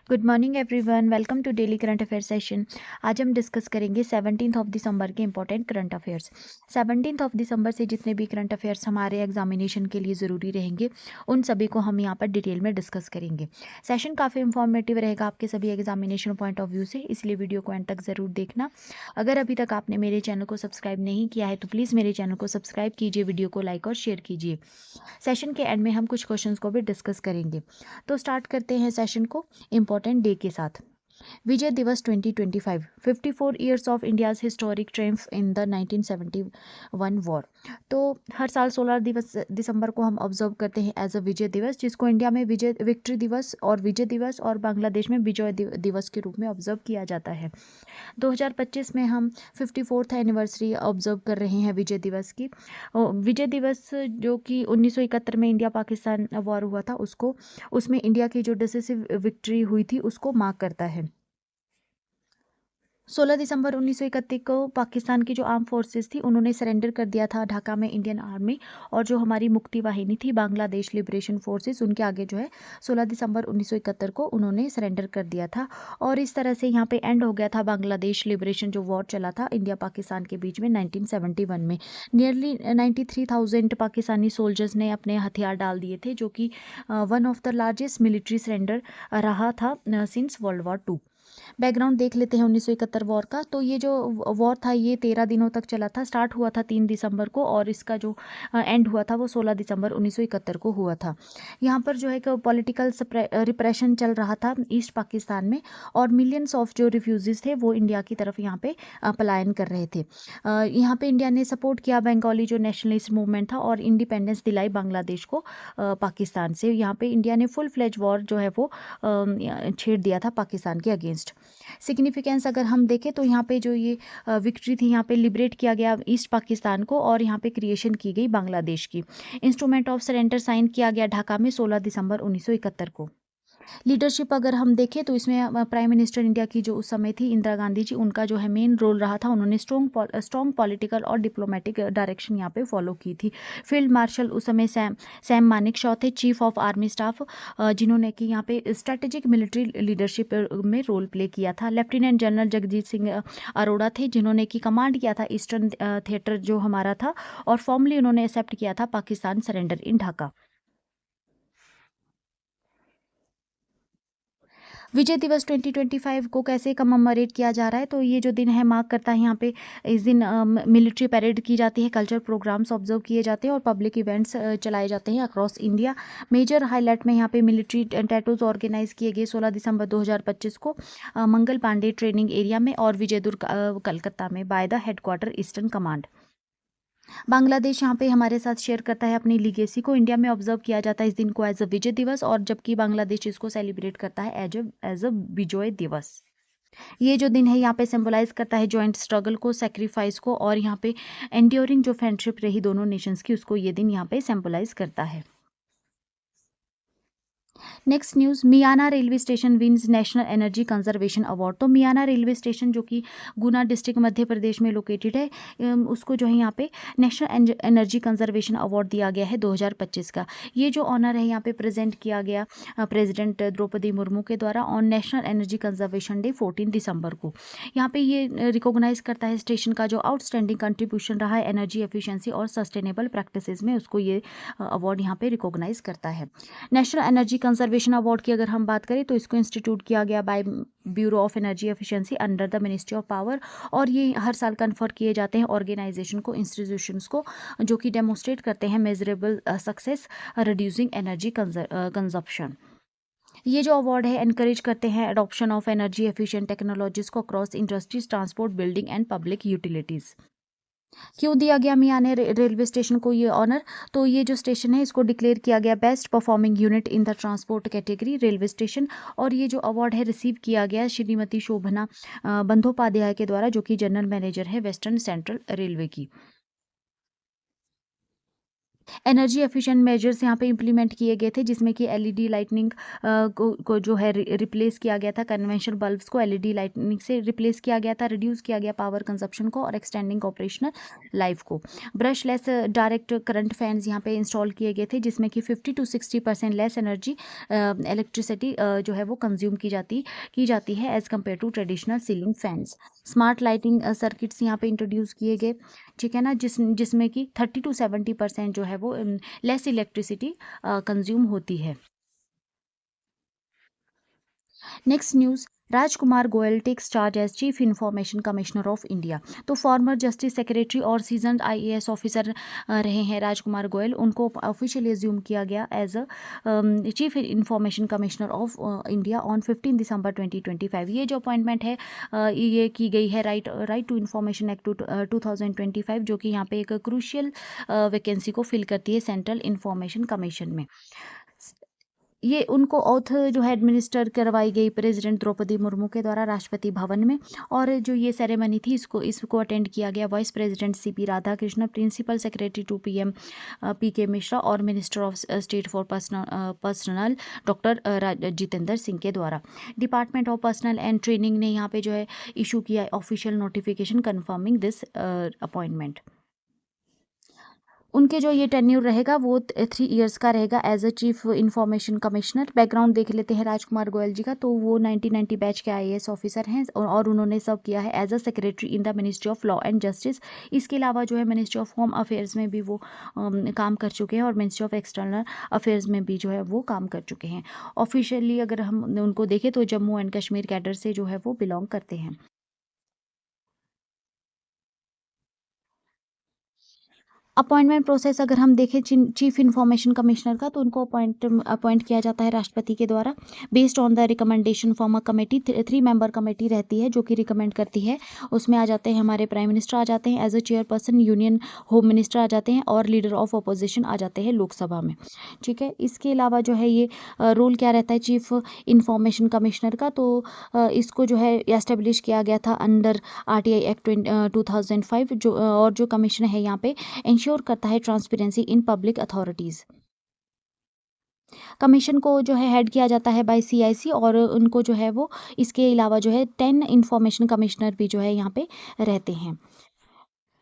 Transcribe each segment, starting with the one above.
Good morning everyone, welcome to daily current affair session. आज हम discuss करेंगे 17 of December के important current affairs. 17 of December से जितने भी करंट अफेयर्स हमारे एग्जामिनेशन के लिए ज़रूरी रहेंगे उन सभी को हम यहाँ पर डिटेल में डिस्कस करेंगे। सेशन काफ़ी इंफॉर्मेटिव रहेगा आपके सभी एग्जामिनेशन पॉइंट ऑफ व्यू से, इसलिए वीडियो को एंड तक ज़रूर देखना। अगर अभी तक आपने मेरे चैनल को सब्सक्राइब नहीं किया है तो प्लीज़ मेरे चैनल को सब्सक्राइब कीजिए, वीडियो को लाइक और शेयर कीजिए। सेशन के एंड में हम कुछ क्वेश्चंस को भी डिस्कस करेंगे। तो स्टार्ट करते हैं सेशन को इंपॉर्टेंट डे के साथ। विजय Diwas 2025, 54 years of India's historic triumph in the 1971 war. तो हर साल 16 दिसंबर को हम ऑब्जर्व करते हैं एज अ विजय दिवस, जिसको इंडिया में विजय विक्ट्री दिवस और विजय दिवस और बांग्लादेश में विजय दिवस के रूप में ऑब्जर्व किया जाता है। 2025 में हम 54th एनिवर्सरी ऑब्जर्व कर रहे हैं विजय दिवस की। विजय दिवस जो कि 1971 में इंडिया पाकिस्तान वॉर हुआ था उसमें इंडिया की जो डिसिसिव विक्ट्री हुई थी उसको मार्क करता है। 16 दिसंबर 1931 को पाकिस्तान की जो आर्म फोर्सेस थी उन्होंने सरेंडर कर दिया था ढाका में इंडियन आर्मी, और जो हमारी मुक्ति वाहिनी थी बांग्लादेश लिबरेशन फोर्सेस, उनके आगे जो है 16 दिसंबर 1971 को उन्होंने सरेंडर कर दिया था। और इस तरह से यहाँ पे एंड हो गया था बांग्लादेश लिबरेशन जो वॉर चला था इंडिया पाकिस्तान के बीच में 1971 में। नियरली 93,000 पाकिस्तानी सोल्जर्स ने अपने हथियार डाल दिए थे, जो कि one of the largest military surrender रहा था सिंस वर्ल्ड वॉर 2। बैकग्राउंड देख लेते हैं 1971 वॉर का। तो ये जो वॉर था ये 13 दिनों तक चला था। स्टार्ट हुआ था 3 दिसंबर को और इसका जो एंड हुआ था वो 16 दिसंबर 1971 को हुआ था। यहाँ पर जो है कि पॉलिटिकल रिप्रेशन चल रहा था ईस्ट पाकिस्तान में, और मिलियंस ऑफ जो रिफ्यूजीज थे वो इंडिया की तरफ यहाँ पे पलायन कर रहे थे। यहाँ पे इंडिया ने सपोर्ट किया बंगाली जो नेशनलिस्ट मूवमेंट था और इंडिपेंडेंस दिलाई बांग्लादेश को पाकिस्तान से। यहाँ पे इंडिया ने फुल फ्लेज वॉर जो है वो छेड़ दिया था पाकिस्तान के अगेंस्ट। सिग्निफिकेंस अगर हम देखें तो यहाँ पे जो ये विक्ट्री थी, यहाँ पे लिबरेट किया गया ईस्ट पाकिस्तान को और यहाँ पे क्रिएशन की गई बांग्लादेश की। इंस्ट्रूमेंट ऑफ सरेंडर साइन किया गया ढाका में 16 दिसंबर 1971 को। लीडरशिप अगर हम देखें तो इसमें प्राइम मिनिस्टर इंडिया की जो उस समय थी इंदिरा गांधी जी, उनका जो है मेन रोल रहा था। उन्होंने स्ट्रॉन्ग पॉलिटिकल और डिप्लोमेटिक डायरेक्शन यहाँ पे फॉलो की थी। फील्ड मार्शल उस समय सैम मानेकशॉ थे, चीफ ऑफ आर्मी स्टाफ, जिन्होंने कि यहाँ पे स्ट्रेटेजिक मिलिट्री लीडरशिप में रोल प्ले किया था। लेफ्टिनेंट जनरल जगजीत सिंह अरोड़ा थे, जिन्होंने कि कमांड किया था ईस्टर्न थिएटर जो हमारा था, और फॉर्मली उन्होंने एक्सेप्ट किया था पाकिस्तान सरेंडर इन ढाका। विजय दिवस 2025 को कैसे कमेमोरेट किया जा रहा है, तो ये जो दिन है मार्क करता है यहाँ पे। इस दिन मिलिट्री परेड की जाती है, कल्चर प्रोग्राम्स ऑब्जर्व किए जाते हैं और पब्लिक इवेंट्स चलाए जाते हैं अक्रॉस इंडिया। मेजर हाईलाइट में यहाँ पे मिलिट्री टैटूज ऑर्गेनाइज किए गए 16 दिसंबर 2025 को मंगल पांडे ट्रेनिंग एरिया में और विजयदुर्ग कलकत्ता में by the headquarter eastern command. Bangladesh यहाँ पे हमारे साथ शेयर करता है अपनी लीगेसी को। इंडिया में ऑब्जर्व किया जाता है इस दिन को एज अ विजय दिवस, और जबकि बांग्लादेश इसको सेलिब्रेट करता है एज अ विजय दिवस। ये जो दिन है यहाँ पे सिंबलाइज करता है जॉइंट स्ट्रगल को, सेक्रीफाइस को, और यहाँ पे एंड्योरिंग जो फ्रेंडशिप रही दोनों नेशंस की उसको ये दिन यहाँ पे सिंबलाइज करता है। Next news, Miyana railway station wins national energy conservation award. तो मियाना रेलवे स्टेशन जो कि गुना डिस्ट्रिक्ट मध्य प्रदेश में लोकेटेड है, उसको जो है यहाँ पे नेशनल एनर्जी कंजर्वेशन अवार्ड दिया गया है 2025 का। ये जो ऑनर है यहाँ पे प्रेजेंट किया गया प्रेसिडेंट द्रौपदी मुर्मू के द्वारा on national energy conservation day 14 दिसंबर को। यहाँ पे ये रिकॉग्नाइज करता है स्टेशन का जो आउटस्टैंडिंग कंट्रीब्यूशन रहा है एनर्जी एफिशिएंसी और सस्टेनेबल प्रैक्टिसेस में, उसको ये अवार्ड यहाँ पे रिकॉग्नाइज करता है। नेशनल एनर्जी कंजर्वेशन अवार्ड की अगर हम बात करें तो इसको इंस्टीट्यूट किया गया by bureau of energy efficiency under the ministry of power, और ये हर साल कन्फर किए जाते हैं ऑर्गेनाइजेशन को, इंस्टीट्यूशंस को, जो कि डेमोस्ट्रेट करते हैं measurable success reducing energy consumption. ये जो अवार्ड है एनकरेज करते हैं adoption of energy efficient technologies को across industries, transport, building and public utilities. क्यों दिया गया मियाने रेलवे स्टेशन को ये ऑनर, तो ये जो स्टेशन है इसको डिक्लेयर किया गया best performing unit in the transport category railway station, और ये जो अवार्ड है रिसीव किया गया श्रीमती शोभना बंदोपाध्याय के द्वारा, जो कि जनरल मैनेजर है वेस्टर्न सेंट्रल रेलवे की। एनर्जी एफिशिएंट मेजर्स यहाँ पे इम्प्लीमेंट किए गए थे, जिसमें कि एलईडी लाइटनिंग को जो है रिप्लेस किया गया था, कन्वेंशनल बल्ब्स को एलईडी लाइटनिंग से रिप्लेस किया गया था, रिड्यूस किया गया पावर कंजप्शन को और एक्सटेंडिंग ऑपरेशनल लाइफ को। ब्रशलेस डायरेक्ट करंट फैंस यहाँ पे इंस्टॉल किए गए थे, जिसमें कि 50 to 60% लेस एनर्जी इलेक्ट्रिसिटी जो है वो कंज्यूम की जाती है as compare to traditional ceiling fans. Smart lighting circuits यहाँ पे इंट्रोड्यूस किए गए, ठीक है ना, जिसमें कि 30 to 70% जो है वो लेस इलेक्ट्रिसिटी कंज्यूम होती है। Next news, Rajkumar Goyal takes charge as chief information commissioner of India. तो फॉर्मर जस्टिस सेक्रेटरी और सीजन्ड आईएएस ऑफिसर रहे हैं राजकुमार गोयल, उनको ऑफिशियली एज्यूम किया गया as a chief information commissioner of India on 15 दिसंबर 2025। ये जो अपॉइंटमेंट है ये की गई है राइट टू इंफॉर्मेशन एक्ट 2025, जो कि यहाँ पे एक क्रूशियल वैकेंसी को फिल करती है सेंट्रल इंफॉर्मेशन कमीशन में। ये उनको ऑथ जो है एडमिनिस्टर करवाई गई प्रेसिडेंट द्रौपदी मुर्मू के द्वारा राष्ट्रपति भवन में, और जो ये सेरेमनी थी इसको अटेंड किया गया vice president CP Radhakrishna, principal secretary to PM PK Mishra और minister of state for personnel doctor Jitendra Singh के द्वारा। Department of personnel and training ने यहाँ पे जो है इशू किया official notification confirming this appointment. उनके जो ये टेन्यूर रहेगा वो 3 इयर्स का रहेगा as a chief information commissioner. Background देख लेते हैं राजकुमार गोयल जी का, तो वो 1990 बैच के आईएएस ऑफिसर हैं और उन्होंने सर्व किया है as a secretary in the ministry of law and justice. इसके अलावा जो है मिनिस्ट्री ऑफ होम अफेयर्स में भी वो काम कर चुके हैं और मिनिस्ट्री ऑफ एक्सटर्नल अफेयर्स में भी जो है वो काम कर चुके हैं। ऑफिशियली अगर हम उनको देखें तो जम्मू एंड कश्मीर कैडर से जो है वो बिलोंग करते हैं। अपॉइंटमेंट प्रोसेस अगर हम देखें चीफ इंफॉर्मेशन कमिश्नर का, तो उनको अपॉइंट किया जाता है राष्ट्रपति के द्वारा based on the recommendation from a committee. 3 member committee रहती है जो कि रिकमेंड करती है। उसमें आ जाते हैं हमारे प्राइम मिनिस्टर आ जाते हैं as a chairperson, union home minister आ जाते हैं और लीडर ऑफ अपोजिशन आ जाते हैं लोकसभा में, ठीक है। इसके अलावा जो है ये रोल क्या रहता है चीफ इंफॉर्मेशन कमिश्नर का, तो इसको जो है एस्टेब्लिश किया गया था अंडर आरटीआई एक्ट 2005, जो और जो कमीशन है यहाँ पे इंश्योर करता है transparency in public authorities. Commission को जो है हेड किया जाता है बाय सीआईसी, और उनको जो है वो इसके अलावा जो है 10 इंफॉर्मेशन कमिश्नर भी जो है यहाँ पे रहते हैं।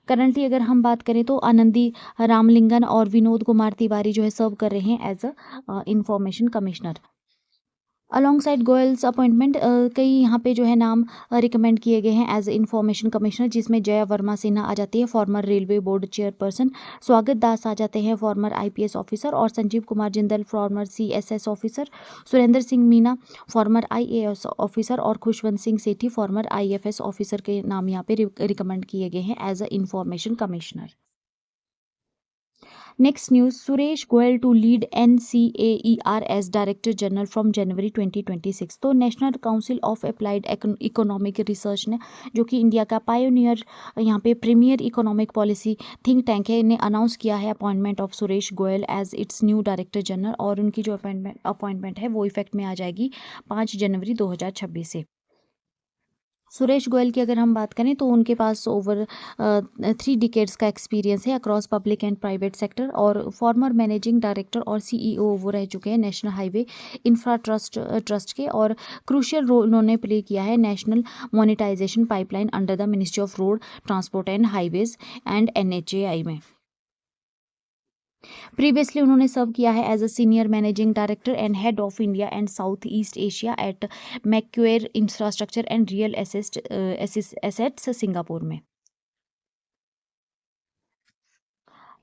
करंटली अगर हम बात करें तो आनंदी रामलिंगन और विनोद कुमार तिवारी जो है सर्व कर रहे हैं as a information commissioner. Alongside Goyal's appointment कई यहाँ पे जो है नाम रिकमेंड किए गए हैं एज इंफॉर्मेशन कमिश्नर, जिसमें जया वर्मा सिन्हा आ जाती है फॉर्मर रेलवे बोर्ड चेयरपर्सन, स्वागत दास आ जाते हैं फॉर्मर आईपीएस ऑफिसर, और Sanjeev Kumar Jindal former CSS officer, Surendra Singh Meena former IAS officer, और Khushwant Singh Sethi former IFS officer के नाम यहाँ पे रिकमेंड किए गए हैं as a information commissioner. Next news, Suresh Goyal to lead NCAER as director general from January 2026। तो national council of applied economic research ने, जो कि इंडिया का पायोनियर यहाँ पे premier economic policy think tank है, ने अनाउंस किया है appointment of Suresh Goyal as its new director general, और उनकी जो अपॉइंटमेंट है वो इफेक्ट में आ जाएगी 5 जनवरी 2026 से। सुरेश गोयल की अगर हम बात करें तो उनके पास ओवर 3 डिकेड्स का एक्सपीरियंस है across public and private sector, और फॉर्मर मैनेजिंग डायरेक्टर और सीईओ वो रह चुके हैं नेशनल हाईवे इंफ्रा ट्रस्ट के, और क्रूशियल रोल उन्होंने प्ले किया है national monetization pipeline under the ministry of road transport and highways and NHAI में। प्रीवियसली उन्होंने सर्व किया है as a senior managing director and head of India and south east Asia at Macquarie infrastructure and real assets Singapore में।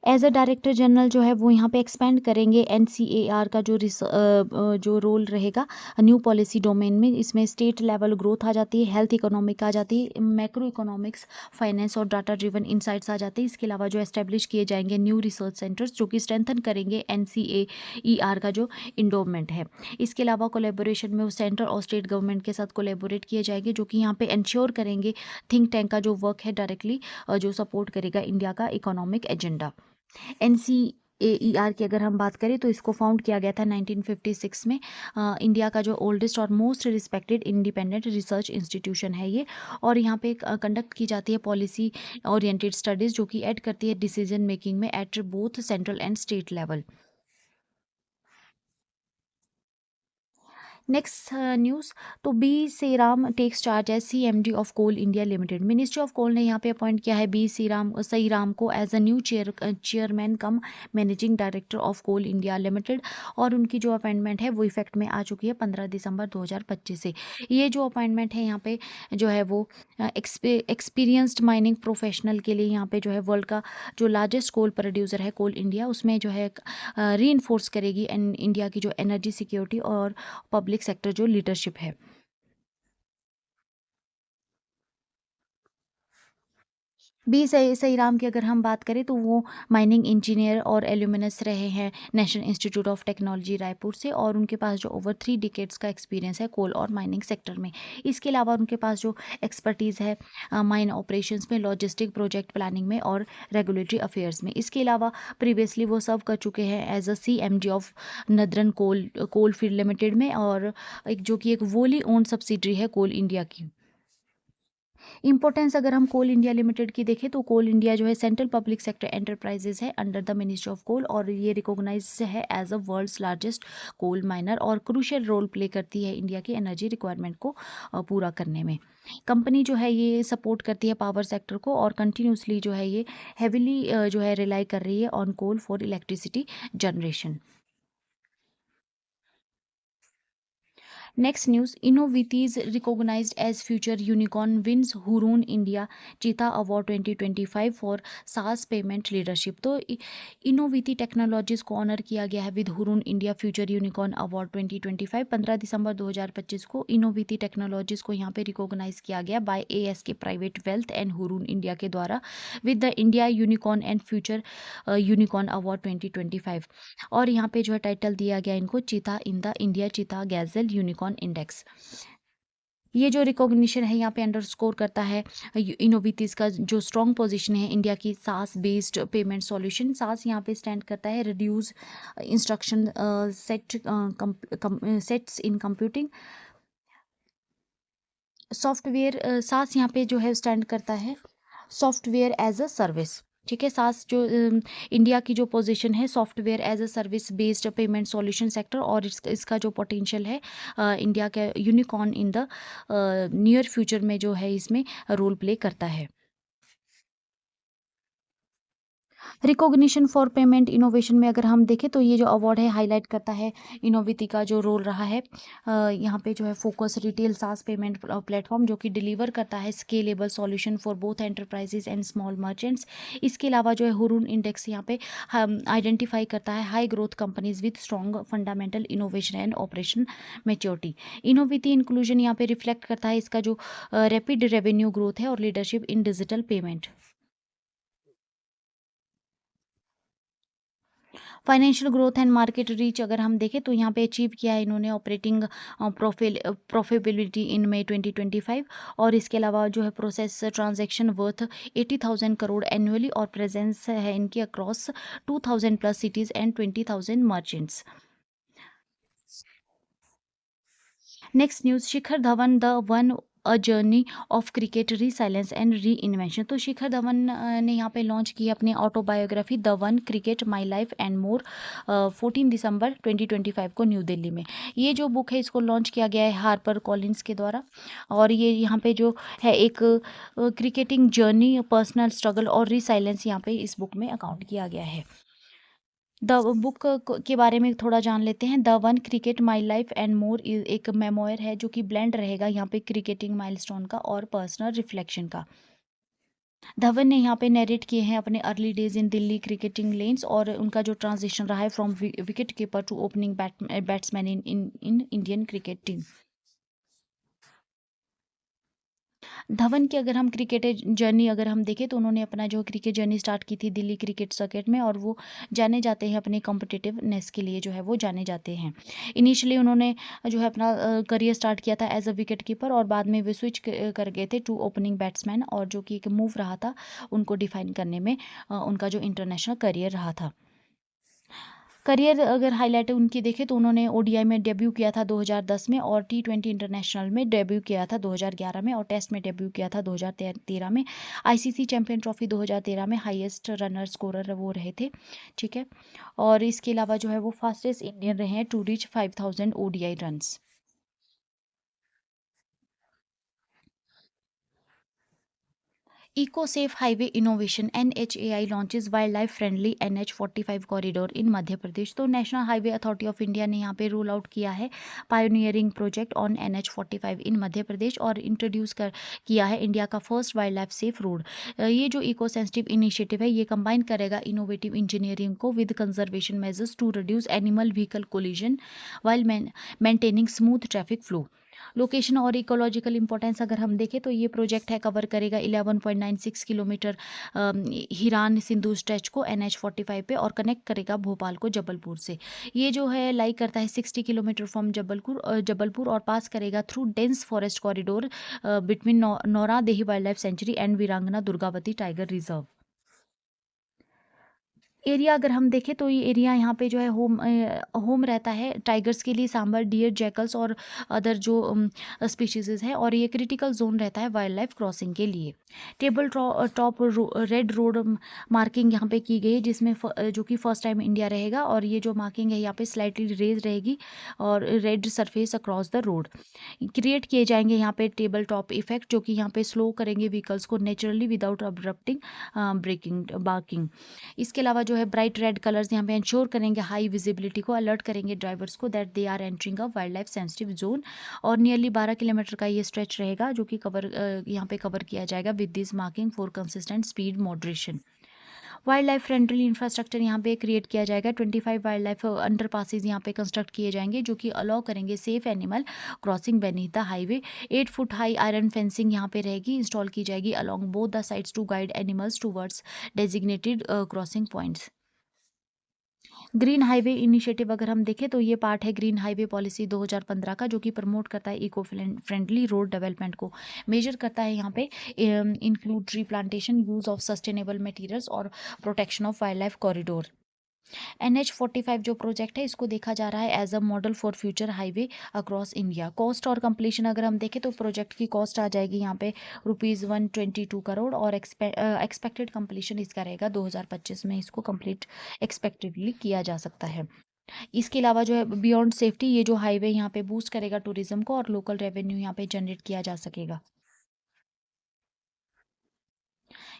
As a director general जो है वो यहाँ पे एक्सपेंड करेंगे NCAR का जो रोल रहेगा न्यू पॉलिसी डोमेन में। इसमें स्टेट लेवल ग्रोथ आ जाती है, हेल्थ इकोनॉमिक आ जाती है, मैक्रो इकोनॉमिक्स, फाइनेंस और डाटा ड्रिवन इंसाइट्स आ जाते हैं। इसके अलावा जो एस्टेब्लिश किए जाएंगे न्यू रिसर्च सेंटर्स, जो कि स्ट्रेंथन करेंगे NCAER का जो इंडोमेंट है। इसके अलावा कोलेबोरेशन में वो सेंट्रल और स्टेट गवर्नमेंट के साथ कोलेबोरेट किए जाएंगे, जो कि यहाँ पे इंश्योर करेंगे थिंक टैंक का जो वर्क है डायरेक्टली जो सपोर्ट करेगा इंडिया का इकोनॉमिक एजेंडा। NCAR AER की अगर हम बात करें तो इसको फाउंड किया गया था 1956 में। इंडिया का जो ओल्डेस्ट और most respected independent research institution है ये, और यहाँ पे कंडक्ट की जाती है पॉलिसी ओरिएंटेड स्टडीज़ जो कि ऐड करती है डिसीजन मेकिंग में at both central and state level. Next news, तो B Sairam takes charge as CMD of Coal India Limited. Ministry of coal ने यहाँ पे अपॉइंट किया है बी सीराम को as a new chairman cum managing director of Coal India Limited, और उनकी जो अपॉइंटमेंट है वो इफेक्ट में आ चुकी है 15 दिसंबर 2025 से। ये जो अपॉइंटमेंट है यहाँ पे जो है वो एक्सपीरियंस्ड माइनिंग प्रोफेशनल के लिए यहाँ पे जो है वर्ल्ड का जो लार्जेस्ट कोल प्रोड्यूसर है कोल इंडिया, उसमें जो है री इन्फोर्स करेगी इंडिया की जो एनर्जी सिक्योरिटी और पब्लिक सेक्टर जो लीडरशिप है। बी सही राम की अगर हम बात करें तो वो माइनिंग इंजीनियर और एल्यूमिनस रहे हैं national institute of technology Raipur से, और उनके पास जो ओवर 3 डिकेड्स का एक्सपीरियंस है कोल और माइनिंग सेक्टर में। इसके अलावा उनके पास जो एक्सपर्टीज़ है माइन ऑपरेशंस में, लॉजिस्टिक, प्रोजेक्ट प्लानिंग में और रेगुलेटरी अफेयर्स में। इसके अलावा प्रीवियसली वो सर्व कर चुके हैं as a CMD of northern coal field limited में, और एक जो कि एक वोली ओन्ड सब्सिडरी है कोल इंडिया की। इंपॉर्टेंस अगर हम कोल इंडिया लिमिटेड की देखें तो कोल इंडिया जो है सेंट्रल पब्लिक सेक्टर एंटरप्राइजेज है under the ministry of coal, और ये रिकॉग्नाइज है as a world's largest coal miner, और क्रूशियल रोल प्ले करती है इंडिया की एनर्जी रिक्वायरमेंट को पूरा करने में। कंपनी जो है ये सपोर्ट करती है पावर सेक्टर को, और कंटिन्यूसली जो है ये हैविली जो है रिलाई कर रही है on coal for electricity generation. Next news, Innoviti's recognised as future unicorn wins Hurun India cheetah award 2025 for SaaS payment leadership. तो इनोविटी टेक्नोलॉजीज को ऑनर किया गया है with Hurun India future unicorn award 2025। 15 दिसंबर 2025 को इनोविटी टेक्नोलॉजीज को यहाँ पे रिकॉग्नाइज किया गया by ASK private wealth and Hurun India के द्वारा with the India unicorn and future unicorn award 2025। और यहाँ पे जो है टाइटल दिया गया इनको चीता इन द इंडिया चीता गैजेल यूनिकॉर्न इंडेक्स। ये जो रिकॉग्निशन है यहाँ पे अंडरस्कोर करता है इनोविटीज का जो स्ट्रॉन्ग पोजीशन है इंडिया की सास बेस्ड पेमेंट सॉल्यूशन। सास यहाँ पे स्टैंड करता है reduce instruction sets in computing software. सास यहाँ पे जो है स्टैंड करता है सॉफ्टवेयर एज अ सर्विस। ठीक है, सास जो इंडिया की जो पोजीशन है software as a service based payment solution sector, और इसका जो पोटेंशियल है इंडिया के unicorn in the near future में जो है इसमें रोल प्ले करता है। रिकॉग्निशन फॉर पेमेंट इनोवेशन में अगर हम देखें तो ये जो अवार्ड है हाईलाइट करता है इनोविटी का जो रोल रहा है यहाँ पे जो है फोकस रिटेल सास पेमेंट प्लेटफॉर्म जो कि डिलीवर करता है scalable solution for both enterprises and small merchants. इसके अलावा जो है हुरून इंडेक्स यहाँ पे आइडेंटिफाई करता है high growth companies with strong fundamental innovation and operation maturity. Innoviti inclusion यहाँ पे रिफ्लेक्ट करता है इसका जो रैपिड रेवेन्यू ग्रोथ है और leadership in digital payment. Financial growth and market reach अगर हम देखें तो यहाँ पे अचीव किया है इन्होंने ऑपरेटिंग प्रॉफिटेबिलिटी इन मई 2025, और इसके अलावा जो है process transaction worth 80,000 crore annually, और प्रेजेंस है इनकी across 2,000 plus cities and 20,000 merchants. Next news, Shikhar Dhawan the one a journey of cricket री साइलेंस एंड री इन्वेंशन। तो शिखर धवन ने यहाँ पे लॉन्च की अपनी autobiography the one cricket my life and मोर 14 दिसंबर 2025 को न्यू दिल्ली में। ये जो बुक है इसको लॉन्च किया गया है हार्पर कॉलिंस के द्वारा, और ये यहाँ पे जो है एक क्रिकेटिंग जर्नी पर्सनल स्ट्रगल और री साइलेंस यहाँ पे इस बुक में अकाउंट किया गया है। द बुक के बारे में थोड़ा जान लेते हैं। The one cricket my life and मोर एक मेमोयर है जो कि ब्लेंड रहेगा यहाँ पे क्रिकेटिंग माइलस्टोन का और पर्सनल रिफ्लेक्शन का। धवन ने यहाँ पे नरेट किए हैं अपने early days in Delhi cricketing lanes, और उनका जो ट्रांजिशन रहा है from wicket keeper to opening batsman in Indian cricket team. Dhawan की अगर हम क्रिकेट जर्नी अगर हम देखें तो उन्होंने अपना जो क्रिकेट जर्नी स्टार्ट की थी दिल्ली क्रिकेट सर्किट में, और वो जाने जाते हैं अपने कॉम्पिटिटिवनेस के लिए जो है वो जाने जाते हैं। इनिशियली उन्होंने जो है अपना करियर स्टार्ट किया था एज अ विकेट कीपर, और बाद में वे स्विच कर गए थे टू ओपनिंग बैट्समैन, और जो कि एक मूव रहा था उनको डिफाइन करने में उनका जो इंटरनेशनल करियर रहा था। करियर अगर हाइलाइट उनकी देखें तो उन्होंने ओडीआई में डेब्यू किया था 2010 में, और टी20 इंटरनेशनल में डेब्यू किया था 2011 में, और टेस्ट में डेब्यू किया था 2013 में। आईसीसी चैंपियन ट्रॉफी 2013 में हाईएस्ट रनर स्कोरर वो रहे थे। ठीक है, और इसके अलावा जो है वो फास्टेस्ट इंडियन रहे हैं to reach 5000 ODI runs. Eco safe highway innovation NHAI launches wildlife friendly NH45 corridor in Madhya Pradesh. तो national highway authority of India ने यहाँ पे रोल आउट किया है pioneering project on NH45 in Madhya Pradesh, और इंट्रोड्यूस कर किया है इंडिया का first wildlife safe road. ये जो इको सेंसिटिव इनिशिएटिव है, ये कंबाइन करेगा इनोवेटिव इंजीनियरिंग को with conservation measures to reduce animal vehicle collision while maintaining smooth traffic flow. Location और इकोलॉजिकल इंपॉर्टेंस अगर हम देखें तो ये प्रोजेक्ट है कवर करेगा 11.96 किलोमीटर हिरान सिंधु स्ट्रेच को NH45 पे, और कनेक्ट करेगा भोपाल को जबलपुर से। ये जो है लाई करता है 60 किलोमीटर फ्रॉम जबलपुर, और पास करेगा through dense forest corridor between Nauradehi wildlife century and वीरांगना दुर्गावती टाइगर रिजर्व। एरिया अगर हम देखें तो ये एरिया यहाँ पे जो है होम रहता है टाइगर्स के लिए, सांबर, डियर, जैकल्स और अदर जो स्पीशीज़ है, और ये क्रिटिकल जोन रहता है वाइल्ड लाइफ क्रॉसिंग के लिए। Table top red road marking यहाँ पे की गई है, जिसमें जो कि फर्स्ट टाइम इंडिया रहेगा, और ये जो मार्किंग है यहाँ पे स्लाइटली रेज रहेगी, और red surface across the road create किए जाएंगे यहाँ पे टेबल टॉप इफेक्ट, जो कि यहाँ पे स्लो करेंगे व्हीकल्स को नेचुरली विदाउट अब्रप्टिंग ब्रेकिंग बार्किंग। इसके अलावा जो है ब्राइट रेड कलर्स यहाँ पे इंश्योर करेंगे हाई विजिबिलिटी को, अलर्ट करेंगे ड्राइवर्स को that they are entering a wildlife sensitive zone. और नियरली 12 किलोमीटर का ये स्ट्रेच रहेगा, जो कि यहाँ पे कवर किया जाएगा with this marking for consistent speed moderation. Wild life friendly infrastructure यहाँ पे क्रिएट किया जाएगा। 25 वाइल्ड लाइफ अंडर पासिस यहाँ पे कंस्ट्रक्ट किए जाएंगे, जो कि अलाउ करेंगे safe animal crossing beneath the highway. 8 foot high iron fencing यहाँ पे रहेगी, इंस्टॉल की जाएगी along both the sides to guide animals towards designated crossing points. Green highway initiative अगर हम देखें तो ये पार्ट है ग्रीन हाईवे पॉलिसी 2015 का, जो कि प्रमोट करता है इको फ्रेंडली रोड डेवलपमेंट को। मेजर करता है यहाँ पे include tree plantation, use of sustainable materials, और protection of wildlife corridor. NH45 जो प्रोजेक्ट है, इसको देखा जा रहा है as a model for future highway across India. Cost और कंप्लीशन अगर हम देखें तो प्रोजेक्ट की कॉस्ट आ जाएगी यहाँ पे ₹122 करोड़, और एक्सपेक्टेड कंप्लीशन इसका रहेगा 2025 में, इसको कंप्लीट एक्सपेक्टेडली किया जा सकता है। इसके अलावा जो है बियॉन्ड सेफ्टी, ये जो हाईवे यहाँ पे बूस्ट करेगा टूरिज्म को, और लोकल रेवेन्यू यहाँ पे जनरेट किया जा सकेगा।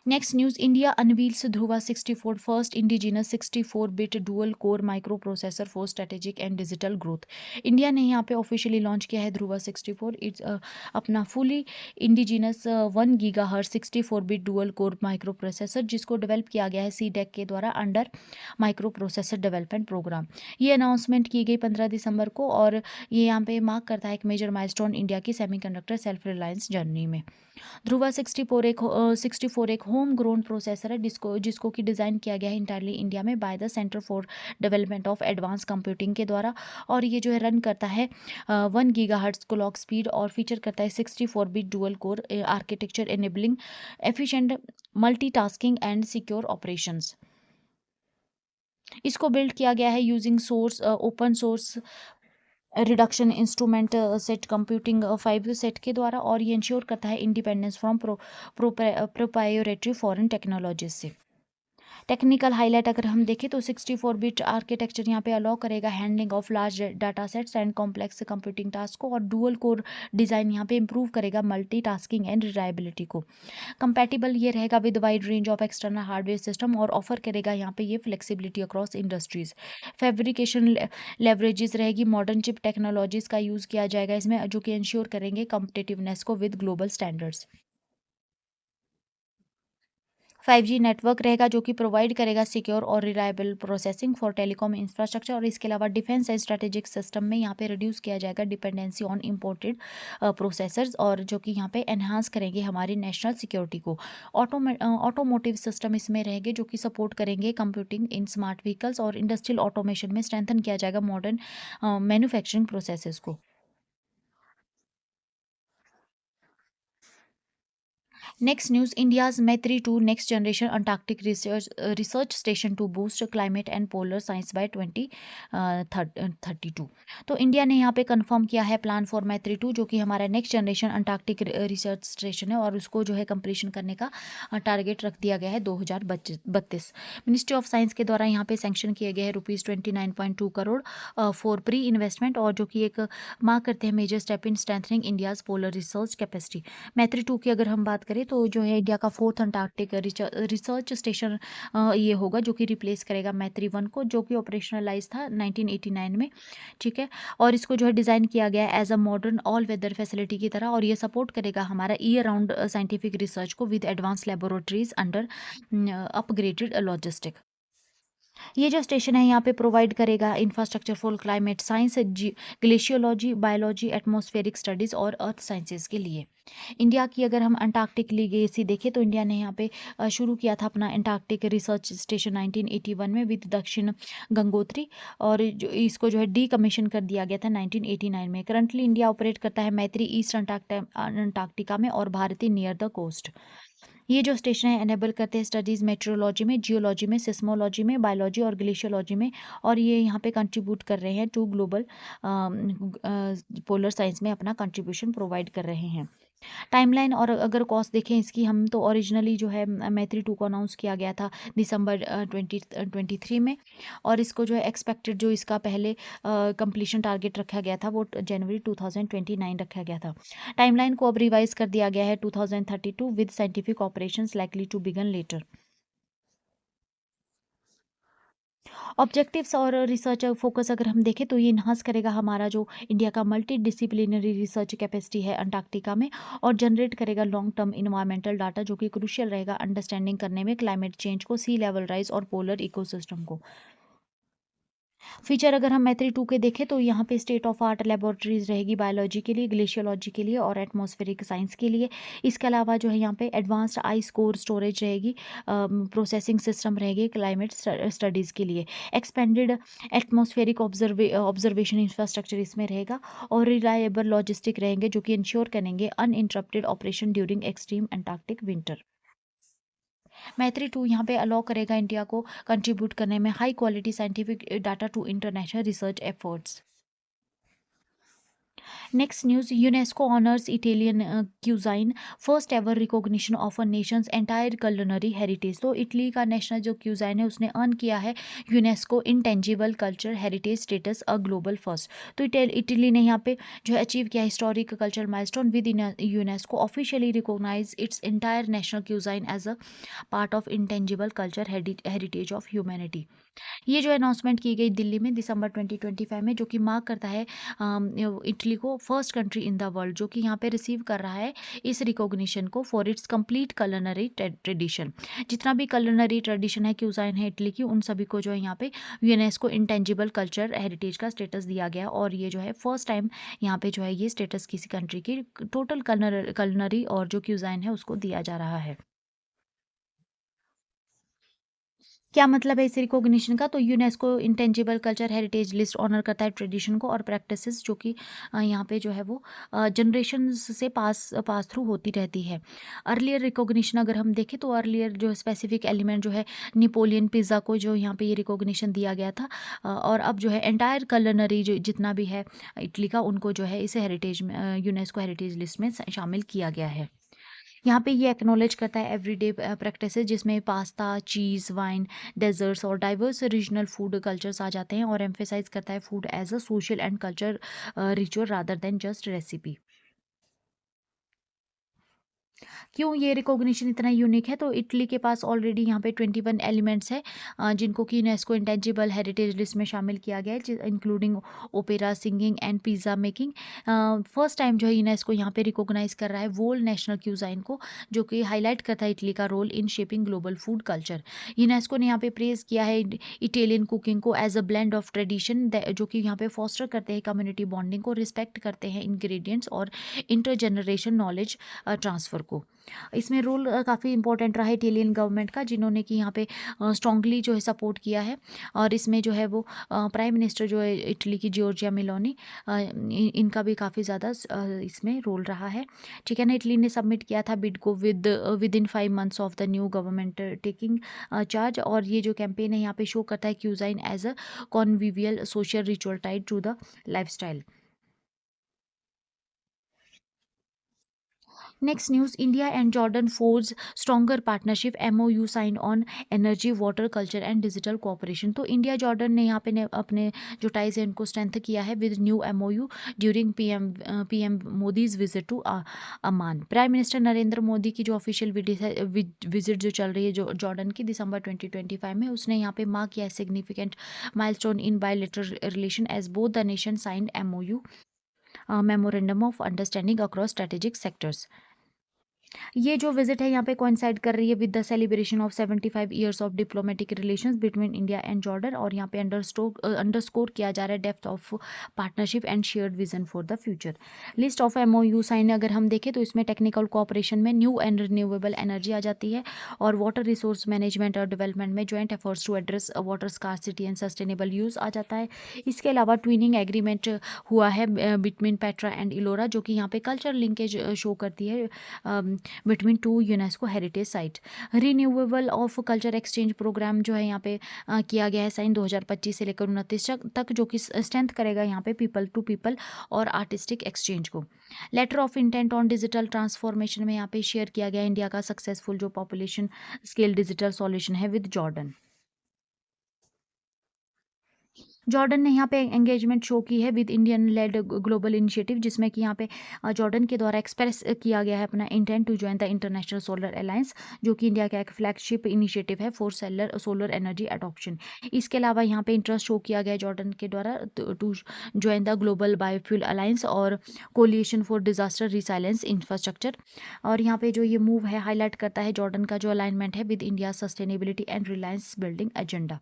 Next news, India unveils Dhruva 64 first indigenous 64 bit dual core microprocessor for strategic and digital growth. India ने यहाँ पे ऑफिशियली लॉन्च किया है ध्रुवा 64, इट्स अपना fully indigenous 1 gigahertz 64 bit dual core microprocessor, जिसको डेवलप किया गया है सीडेक के द्वारा under microprocessor development programme. ये अनाउंसमेंट की गई 15 दिसंबर को, और ये यहाँ पे मार्क करता है एक मेजर माइलस्टोन इंडिया की सेमीकंडक्टर सेल्फ रिलायंस जर्नी में। ध्रुवा 64 एक होम ग्रोन प्रोसेसर है, जिसको जिसको कि डिज़ाइन किया गया है इंटायरली इंडिया में by the centre for development of advance computing के द्वारा, और ये जो है रन करता है 1 गीगाहर्ट्ज क्लॉक स्पीड, और फीचर करता है 64 bit dual core architecture enabling efficient multitasking and secure operations. इसको बिल्ड किया गया है using source open source reduction instrument set computing 5 set के द्वारा, और ये इंश्योर करता है इंडिपेंडेंस फ्रॉम प्रोप्रायोरेटरी फॉरेन टेक्नोलॉजीज से। टेक्निकल हाईलाइट अगर हम देखें तो 64 बिट आर्किटेक्चर यहाँ पे अलाउ करेगा handling of large data sets and complex computing task को, और डुअल कोर डिज़ाइन यहाँ पे इंप्रूव करेगा मल्टीटास्किंग एंड रिलायबिलिटी को। कंपैटिबल ये रहेगा with wide range of external hardware system, और ऑफर करेगा यहाँ पे ये flexibility across industries. Fabrication leverages रहेगी मॉडर्न चिप टेक्नोलॉजीज का यूज़ किया जाएगा इसमें, जो कि इंश्योर करेंगे कम्पिटिटिवनेस को with global standards. 5G network रहेगा, जो कि प्रोवाइड करेगा सिक्योर और reliable processing for telecom infrastructure, और इसके अलावा डिफेंस एंड स्ट्रेटेजिक सिस्टम में यहाँ पे रिड्यूस किया जाएगा डिपेंडेंसी ऑन इम्पोर्टेड प्रोसेसर्स, और जो कि यहाँ पे एनहांस करेंगे हमारी नेशनल सिक्योरिटी को। ऑटोमोटिव सिस्टम इसमें रहेंगे, जो कि सपोर्ट करेंगे कंप्यूटिंग इन स्मार्ट व्हीकल्स, और इंडस्ट्रियल ऑटोमेशन में स्ट्रेंथन किया जाएगा मॉडर्न मैन्युफैक्चरिंग प्रोसेसेस को। Next news India's Maitri two next generation Antarctic research station to boost climate and polar science by 2032। तो इंडिया ने यहाँ पे कंफर्म किया है प्लान फॉर मैत्री टू, जो कि हमारा next generation Antarctic research station है, और उसको जो है कंप्लीशन करने का टारगेट रख दिया गया है 2032। मिनिस्ट्री ऑफ साइंस के द्वारा यहाँ पे सैंक्शन किए गए हैं ₹29.2 करोड़ फॉर प्री इन्वेस्टमेंट, और जो कि एक मार्क करते हैं major step in strengthening India's polar research capacity. Maitri two की अगर हम बात करें तो जो है इंडिया का फोर्थ अंटार्कटिक रिसर्च स्टेशन ये होगा, जो कि रिप्लेस करेगा मैत्री वन को, जो कि ऑपरेशनलाइज था 1989 में। ठीक है, और इसको जो है डिज़ाइन किया गया है as a modern all weather facility की तरह, और ये सपोर्ट करेगा हमारा ईयर राउंड साइंटिफिक रिसर्च को with advance laboratories under upgraded logistic. ये जो स्टेशन है यहाँ पे प्रोवाइड करेगा infrastructure for climate science, glaciology, biology, atmospheric studies और अर्थ साइंसेज के लिए। इंडिया की अगर हम अंटार्कटिक लीगेसी देखें तो इंडिया ने यहाँ पे शुरू किया था अपना अंटार्कटिक रिसर्च स्टेशन 1981 में विद दक्षिण गंगोत्री, और जो इसको जो है डी कमीशन कर दिया गया था 1989 में। करंटली इंडिया ऑपरेट करता है मैत्री ईस्ट अंटार्कटिका में और भारती नियर द कोस्ट। ये जो स्टेशन है एनेबल करते हैं स्टडीज़ मेट्रोलॉजी में, जियोलॉजी में, सिस्मोलॉजी में, बायोलॉजी और ग्लेशियोलॉजी में, और ये यहाँ पे कंट्रीब्यूट कर रहे हैं टू ग्लोबल पोलर साइंस में अपना कंट्रीब्यूशन प्रोवाइड कर रहे हैं। टाइमलाइन और अगर कॉस्ट देखें इसकी हम, तो ओरिजिनली जो है मैत्री टू को अनाउंस किया गया था दिसंबर 2023 में, और इसको जो है एक्सपेक्टेड जो इसका पहले कंप्लीशन टारगेट रखा गया था वो जनवरी 2029 रखा गया था। टाइमलाइन को अब रिवाइज कर दिया गया है 2032 with scientific operations likely to begin later. Objectives और रिसर्च फोकस अगर हम देखें तो ये इन्हांस करेगा हमारा जो इंडिया का मल्टी डिसिप्लिनरी रिसर्च कैपेसिटी है अंटार्कटिका में, और जनरेट करेगा लॉन्ग टर्म इन्वायरमेंटल डाटा, जो कि क्रूशियल रहेगा अंडरस्टैंडिंग करने में क्लाइमेट चेंज को, सी लेवल राइज और पोलर इकोसिस्टम को। फीचर अगर हम मैत्री टू के देखें तो यहाँ पे स्टेट ऑफ आर्ट लेबोरेटरीज रहेगी बायोलॉजी के लिए, ग्लेशियोलॉजी के लिए और एटमॉस्फेरिक साइंस के लिए। इसके अलावा जो है यहाँ पे एडवांस्ड आइस कोर स्टोरेज रहेगी, प्रोसेसिंग सिस्टम रहेगी क्लाइमेट स्टडीज़ के लिए। एक्सपेंडेड एटमॉस्फेरिक ऑब्जर्वेशन इंफ्रास्ट्रक्चर इसमें रहेगा, और रिलायबल लॉजिस्टिक रहेंगे, जो कि इंश्योर करेंगे uninterrupted operation during extreme Antarctic winter. Maitri two यहाँ पे अलाउ करेगा इंडिया को कंट्रीब्यूट करने में high quality scientific data to international research efforts. Next news UNESCO honours Italian cuisine first ever recognition of a nation's entire culinary heritage. तो Italy का national जो cuisine है उसने अर्न किया है UNESCO intangible culture heritage status a global first. तो Italy ने यहाँ पे जो है अचीव किया historic culture milestone with UNESCO officially recognise its entire national cuisine as a part of intangible culture heritage of humanity. ये जो अनाउंसमेंट की गई दिल्ली में दिसंबर 2025 में, जो कि मार्क करता है इटली को first country in the world जो कि यहाँ पे रिसीव कर रहा है इस रिकॉग्निशन को for its complete culinary tradition. जितना भी कलनरी ट्रेडिशन है क्यूजाइन है इटली की, उन सभी को जो है यहाँ पे यूनेस्को इंटेंजिबल कल्चर हेरिटेज का स्टेटस दिया गया, और ये जो है फर्स्ट टाइम यहाँ पे जो है ये स्टेटस किसी कंट्री की टोटल कलनरी और जो क्यूजाइन है उसको दिया जा रहा है। क्या मतलब है इस रिकॉग्निशन का? तो UNESCO intangible culture heritage list honour करता है ट्रेडिशन को और प्रैक्टिसेस, जो कि यहाँ पे जो है वो जनरेशन्स से पास पास थ्रू होती रहती है। अर्लियर रिकॉग्निशन अगर हम देखें तो अर्लियर जो स्पेसिफिक एलिमेंट जो है नेपोलियन पिज़्ज़ा को जो यहाँ पे ये रिकॉग्निशन दिया गया था, और अब जो है एंटायर कलनरी जो जितना भी है इटली का, उनको जो है इसे हेरिटेज में यूनेस्को हेरिटेज लिस्ट में शामिल किया गया है। यहाँ पे ये एक्नॉलेज करता है एवरीडे प्रैक्टिसेस, जिसमें पास्ता, चीज़, वाइन, डेजर्ट्स और डाइवर्स रीजनल फूड कल्चर्स आ जाते हैं, और एम्फेसाइज करता है food as a social and culture ritual rather than just recipe. क्यों ये रिकॉग्निशन इतना यूनिक है? तो इटली के पास ऑलरेडी यहाँ पे 21 एलिमेंट्स है, जिनको कि यूनेस्को इंटेंजिबल हेरिटेज लिस्ट में शामिल किया गया है, including opera, singing and pizza making. First time जो है यूनेस्को यहाँ पे रिकॉग्नाइज कर रहा है वोल नेशनल क्यूजाइन को, जो कि हाईलाइट करता है इटली का role in shaping global food culture. UNESCO ने यहाँ पे प्रेज किया है इटालियन कुकिंग को as a blend of tradition, जो कि यहाँ पे फॉस्टर करते हैं कम्युनिटी बॉन्डिंग को, रिस्पेक्ट करते हैं इंग्रेडिएंट्स और इंटर जनरेशन नॉलेज ट्रांसफ़र को। इसमें रोल काफ़ी इंपॉर्टेंट रहा है इटालियन गवर्नमेंट का, जिन्होंने कि यहाँ पे स्ट्रांगली जो है सपोर्ट किया है। और इसमें जो है वो प्राइम मिनिस्टर जो है इटली की जॉर्जिया मेलोनी, इनका भी काफ़ी ज़्यादा इसमें रोल रहा है। ठीक है ना। इटली ने सबमिट किया था बिड को with in 5 months of the new government taking charge. और ये जो कैंपेन है यहाँ पे शो करता है cuisine as a convivial social ritual tied to the lifestyle. Next news, India and Jordan forge stronger partnership, MOU signed on energy, water, culture and digital cooperation। तो India Jordan ने यहाँ पे अपने जो टाइज है उनको स्ट्रेंथ किया है with new MOU during PM Modi's visit to Amman. Prime minister Narendra Modi की जो ऑफिशियल विजिट जो चल रही है जो जॉर्डन की दिसंबर 2025 में, उसने यहाँ पे मार्क किया है significant milestone in bilateral relation as both the nation signed MOU memorandum of understanding across strategic sectors. ये जो विजिट है यहाँ पे कोइंसाइड कर रही है with the celebration of 75 years of diplomatic relations between India and Jordan. और यहाँ पे अंडरस्कोर किया जा रहा है depth of partnership and shared vision for the future. List of MOU sign अगर हम देखें तो इसमें टेक्निकल कोऑपरेशन में न्यू एंड रिन्यूएबल एनर्जी आ जाती है, और वाटर रिसोर्स मैनेजमेंट और डेवलपमेंट में joint efforts to address water scarcity and sustainable use आ जाता है। इसके अलावा ट्विनिंग एग्रीमेंट हुआ है बिटवीन पेट्रा एंड इलोरा, जो कि यहाँ पे कल्चर लिंकेज शो करती है between two UNESCO heritage site. Renewable of culture exchange program जो है यहाँ पे किया गया है साइन 2025 से लेकर 29 तक, जो कि स्ट्रेंथ करेगा यहाँ पे पीपल टू पीपल और आर्टिस्टिक एक्सचेंज को। Letter of intent on digital transformation में यहाँ पे शेयर किया गया इंडिया का सक्सेसफुल जो पॉपुलेशन स्केल डिजिटल सॉल्यूशन है विद जॉर्डन। जॉर्डन ने यहाँ पे एंगेजमेंट शो की है with Indian led global initiative, जिसमें कि यहाँ पे जॉर्डन के द्वारा एक्सप्रेस किया गया है अपना intent to join the international solar alliance, जो कि इंडिया का एक फ्लैगशिप इनिशिएटिव है फॉर सोलर एनर्जी एडॉप्शन। इसके अलावा यहाँ पे इंटरेस्ट शो किया गया जॉर्डन के द्वारा to join the global biofuel alliance और coalition for disaster resilience infrastructure. और यहाँ पे जो ये मूव है हाईलाइट करता है जॉर्डन का जो अलाइनमेंट है with India sustainability and Reliance building agenda.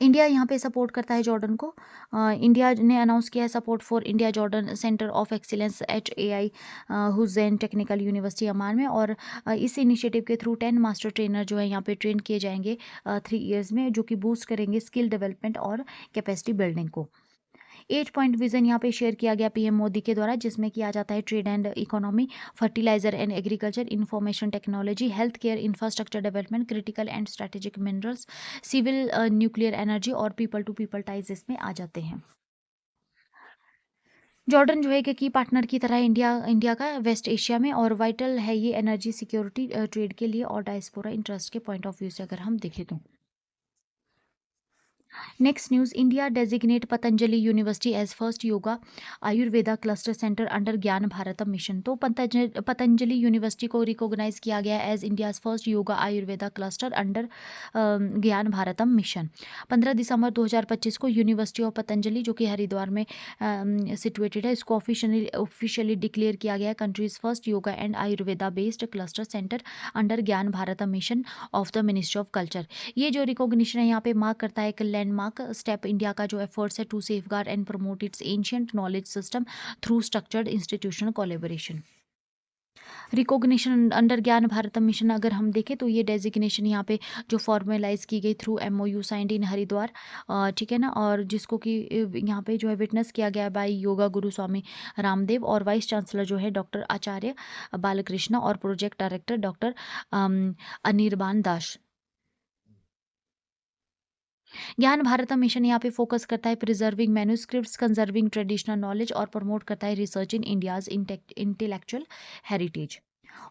India यहाँ पे सपोर्ट करता है जॉर्डन को। इंडिया ने अनाउंस किया है support for India Jordan centre of excellence HAI Hussein technical university Amman में। और इस इनिशिएटिव के थ्रू 10 मास्टर ट्रेनर जो है यहाँ पे ट्रेन किए जाएंगे 3 years में, जो कि बूस्ट करेंगे स्किल डेवलपमेंट और कैपेसिटी बिल्डिंग को। 8 पॉइंट विजन यहाँ पे शेयर किया गया पीएम मोदी के द्वारा, जिसमें किया जाता है trade and economy, fertiliser and agriculture, information technology, health care, infrastructure development, critical and strategic minerals, civil nuclear energy और पीपल टू पीपल टाइज इसमें आ जाते हैं। जॉर्डन जो है कि की पार्टनर की तरह इंडिया इंडिया का वेस्ट एशिया में, और वाइटल है ये एनर्जी सिक्योरिटी ट्रेड के लिए और डायस्पोरा इंटरेस्ट के पॉइंट ऑफ व्यू से अगर हम देखें तो। Next news, India designate Patanjali university as first yoga Ayurveda cluster centre under Gyan Bharatam mission. तो पतंजलि यूनिवर्सिटी को रिकॉग्नाइज किया गया as India first yoga Ayurveda cluster under Gyan Bharatam mission. 15 दिसंबर 2025 को यूनिवर्सिटी ऑफ पतंजलि, जो कि हरिद्वार में सिचुएटेड है, इसको ऑफिशियली डिक्लेयर किया गया country's first yoga and Ayurveda based cluster centre under Gyan Bharatam mission of the ministry of culture. ये जो रिकॉग्निशन है यहाँ पे मार्क करता है एक लैंडमार्क स्टेप इंडिया का जो एफर्ट्स है to safeguard and promote its ancient knowledge system through structured institutional collaboration. Recognition under Gyan Bharatam mission अगर हम देखें तो ये डेजिग्नेशन यहाँ पे जो फॉर्मलाइज की गई through MOU signed in Haridwar, ठीक है ना, और जिसको कि यहाँ पे जो है विटनेस किया गया बाय योगा गुरु स्वामी रामदेव, और वाइस चांसलर जो है डॉक्टर आचार्य बालकृष्ण, और project director doctor Anirban Das. Gyan Bharat mission यहाँ पे फोकस करता है preserving manuscripts, conserving traditional knowledge और प्रमोट करता है research in India's intellectual heritage.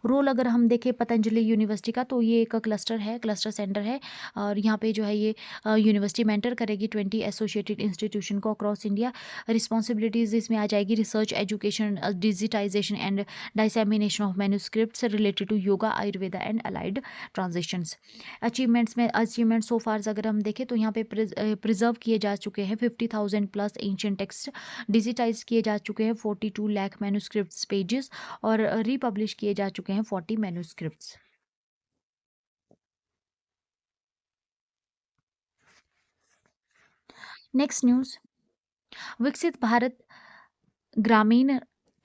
Role अगर हम देखें पतंजलि यूनिवर्सिटी का, तो ये एक क्लस्टर है, क्लस्टर सेंटर है, और यहाँ पे जो है ये यूनिवर्सिटी मेंटर करेगी 20 एसोसिएटेड इंस्टीट्यूशन को अक्रॉस इंडिया। रिस्पॉन्सिबिलिटीज इसमें आ जाएगी research, education, digitisation and dissemination of manuscripts related to yoga Ayurveda and allied transitions. Achievement so far अगर हम देखें तो यहाँ पे प्रिजर्व किए जा चुके हैं 50,000 प्लस एंशियंट टेक्स्ट, डिजिटाइज किए जा चुके हैं 42 लाख मैन्यूस्क्रिप्ट्स पेजेस, और रीपब्लिश किए जा चुके हैं 40 मैन्यूस्क्रिप्ट्स। नेक्स्ट न्यूज़, विकसित Bharat Gramin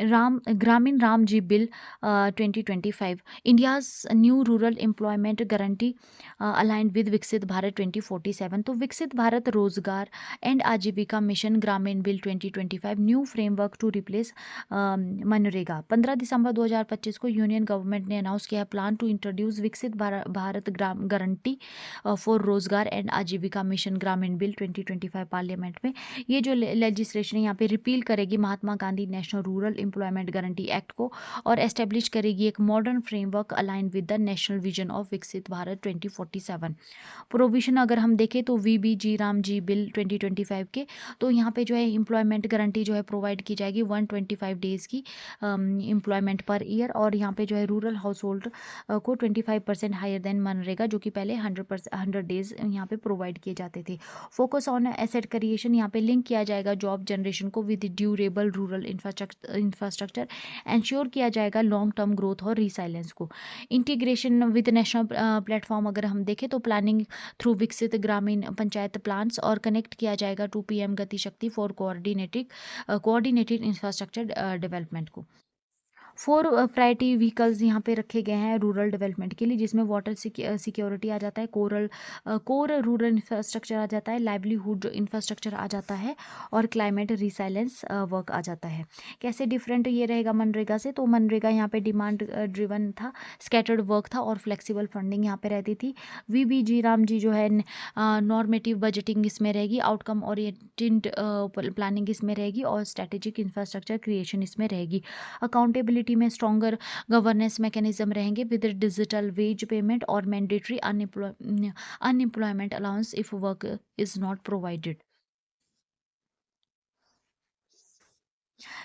Gramin Ram G bill 2025, India's new rural employment guarantee aligned with Viksit Bharat 2047। तो विकसित भारत रोजगार and Ajeevika mission Gramin bill 2025 new framework to replace MNREGA. 15 दिसंबर 2025 को यूनियन गवर्नमेंट ने अनाउंस किया plan to introduce Viksit Bharat Gram guarantee for Rozgar and Ajeevika mission Gramin bill 2025 parliament में। ये जो लेजिस्लेशन है यहाँ पे रिपील करेगी Mahatma Gandhi national rural employment guarantee act को और एस्टेब्लिश करेगी एक modern framework align with the national vision of Viksit Bharat 2047। Provision अगर हम देखें तो वीबीजी राम जी बिल 2025 के, तो यहाँ पे जो है एम्प्लॉयमेंट गारंटी जो है प्रोवाइड की जाएगी 125 डेज की एम्प्लॉयमेंट पर ईयर, और यहाँ पे जो है रूरल हाउस होल्ड को 25% हायर देन मनरेगा, जो कि पहले 100 डेज यहाँ पे प्रोवाइड किए जाते थे। फोकस ऑन एसेट क्रिएशन, यहाँ पे लिंक किया जाएगा जॉब जनरेशन को with durable rural infrastructure, ensure किया जाएगा लॉन्ग टर्म ग्रोथ और रिसाइलेंस को। इंटीग्रेशन विद नेशनल प्लेटफॉर्म अगर हम देखें तो प्लानिंग थ्रू विकसित ग्रामीण पंचायत प्लान्स और कनेक्ट किया जाएगा टू पीएम गति शक्ति फॉर कोऑर्डिनेटेड इंफ्रास्ट्रक्चर डेवलपमेंट को। 4 प्रायोरिटी व्हीकल्स यहाँ पे रखे गए हैं रूरल डेवलपमेंट के लिए, जिसमें वाटर सिक्योरिटी आ जाता है, कोर रूरल इंफ्रास्ट्रक्चर आ जाता है, लाइवलीहुड इंफ्रास्ट्रक्चर आ जाता है, और क्लाइमेट रिसाइलेंस वर्क आ जाता है। कैसे डिफरेंट ये रहेगा मनरेगा से, तो मनरेगा यहाँ पे डिमांड ड्रिवन था, स्कैटर्ड वर्क था और फ्लेक्सिबल फंडिंग यहाँ पे रहती थी। वीबीजी राम जी जो है नॉर्मेटिव बजटिंग इसमें रहेगी, आउटकम ओरिएंटेड प्लानिंग इसमें रहेगी, और स्ट्रेटेजिक इंफ्रास्ट्रक्चर क्रिएशन इसमें रहेगी। अकाउंटेबिलिटी में स्ट्रॉन्गर गवर्नेंस मैकेनिज्म रहेंगे विद डिजिटल वेज पेमेंट और mandatory unemployment allowance if work is not provided.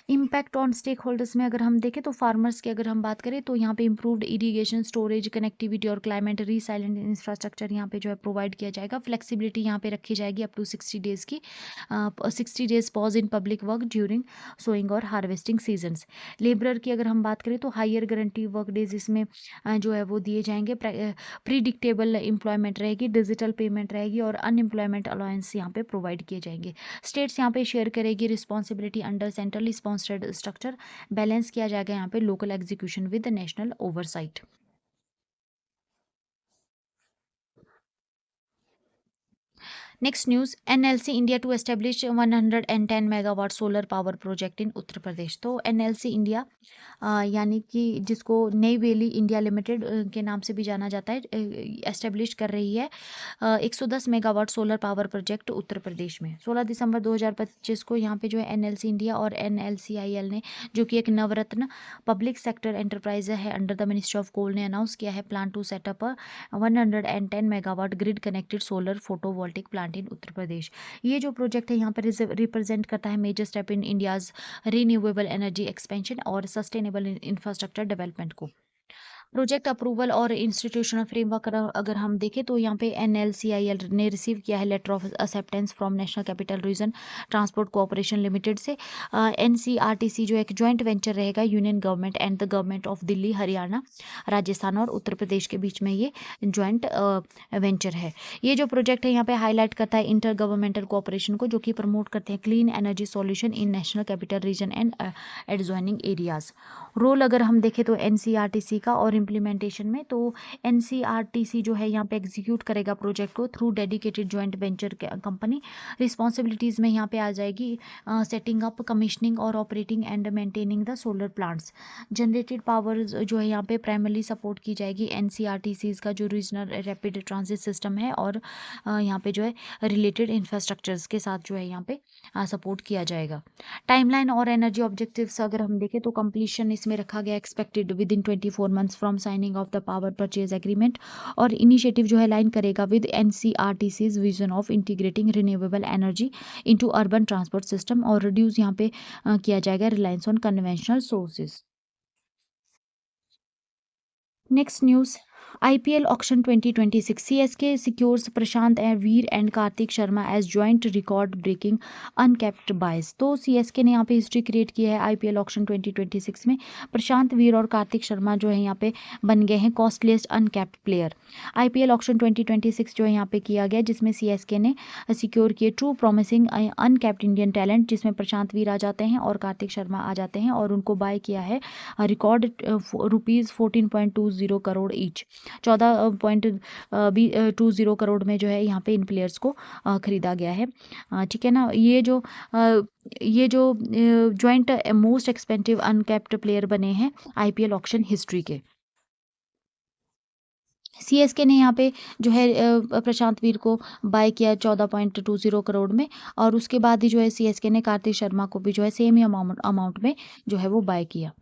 Impact on stakeholders में अगर हम देखें तो फार्मर्स की अगर हम बात करें तो यहाँ पे इंप्रूव्ड इरिगेशन, स्टोरेज, कनेक्टिविटी और क्लाइमेट रिसाइलेंट इंफ्रास्ट्रक्चर यहाँ पे जो है प्रोवाइड किया जाएगा। फ्लेक्सिबिलिटी यहाँ पे रखी जाएगी अप टू 60 डेज की, 60 days pause in public work during sowing और हार्वेस्टिंग सीजन्स। लेबरर की अगर हम बात करें तो हायर गारंटी वर्क डेज इसमें जो है वो दिए जाएंगे, प्रीडिक्टेबल एम्प्लॉयमेंट रहेगी, डिजिटल पेमेंट रहेगी और अनएम्प्लॉयमेंट अलाउंस यहाँ पे प्रोवाइड किए जाएंगे। स्टेट्स यहाँ पे शेयर करेगी responsibility under centrally sponsored structure, balance किया जाएगा यहाँ पे local execution with national oversight. Next news, NLC India to establish 110 megawatt solar power project in Uttar Pradesh. तो एनएलसी इंडिया यानी कि जिसको नई वेली इंडिया लिमिटेड के नाम से भी जाना जाता है, एस्टेब्लिश कर रही है 110 megawatt solar power project Uttar Pradesh में। 16 दिसंबर 2025 को यहाँ पे जो है एनएलसी इंडिया और एनएलसीआईएल ने, जो कि एक नवरत्न पब्लिक सेक्टर एंटरप्राइज है under the ministry of coal, ने अनाउंस किया है plan to set up 110 megawatt grid connected solar photovoltaic plant in Uttar Pradesh. ये जो प्रोजेक्ट है यहाँ पर रिप्रेजेंट करता है major step in India's renewable energy expansion और सस्टेनेबल इंफ्रास्ट्रक्चर डेवलपमेंट को। प्रोजेक्ट अप्रूवल और इंस्टीट्यूशनल फ्रेमवर्क अगर हम देखें तो यहाँ पे एनएलसीआईएल ने रिसीव किया है letter of acceptance from national capital region transport cooperation limited से। एनसीआरटीसी जो एक जॉइंट वेंचर रहेगा union government and the government of Delhi, Haryana, Rajasthan और उत्तर प्रदेश के बीच में ये जॉइंट वेंचर है। ये जो प्रोजेक्ट है यहाँ पे हाईलाइट करता है इंटर गवर्नमेंटल कोऑपरेशन को, जो कि प्रमोट करते हैं clean energy solution in national capital region and adjoining areas. Role अगर हम देखें तो एनसीआरटीसी का और इम्प्लीमेंटेशन में, तो एनसीआरटीसी जो है यहाँ पे एग्जीक्यूट करेगा प्रोजेक्ट को through dedicated joint venture company. Responsibilities में यहाँ पे आ जाएगी सेटिंग अप, कमीशनिंग और operating and maintaining the solar plants. Generated power जो है यहाँ पे प्राइमरली सपोर्ट की जाएगी एनसीआरटीसी का जो रीजनल रैपिड ट्रांजिट सिस्टम है, और यहाँ पे जो है रिलेटेड इंफ्रास्ट्रक्चर्स के साथ जो है यहाँ पे सपोर्ट किया जाएगा। टाइमलाइन और एनर्जी ऑब्जेक्टिव्स अगर हम देखें तो कंप्लीशन इसमें रखा गया expected within 24 months from signing of the power purchase agreement, और इनिशिएटिव जो है लाइन करेगा with NCRTC's vision of integrating renewable energy into urban transport system, और रिड्यूस यहाँ पे किया जाएगा reliance on conventional sources. Next news, IPL auction 2026 CSK secures Prashant Veer and Kartik Sharma as joint record breaking uncapped buys. तो CSK ने यहाँ पे हिस्ट्री क्रिएट की है IPL ऑक्शन 2026 में। प्रशांत वीर और कार्तिक शर्मा जो है यहाँ पे बन गए हैं costliest uncapped player. IPL auction 2026 जो है यहाँ पे किया गया, जिसमें CSK ने सिक्योर किए two promising uncapped Indian talent, जिसमें प्रशांत वीर आ जाते हैं और कार्तिक शर्मा आ जाते हैं, और उनको बाय किया है रिकॉर्ड ₹14.20 करोड़ ईच। 14.20 करोड़ में जो है यहाँ पे इन प्लेयर्स को खरीदा गया है। ठीक है ना। ये जो joint most expensive uncapped player बने हैं IPL ऑक्शन हिस्ट्री के। CSK ने यहाँ पे जो है प्रशांत वीर को बाय किया 14.20 करोड़ में, और उसके बाद ही जो है CSK ने कार्तिक शर्मा को भी जो है सेम ही अमाउंट में जो है वो बाय किया।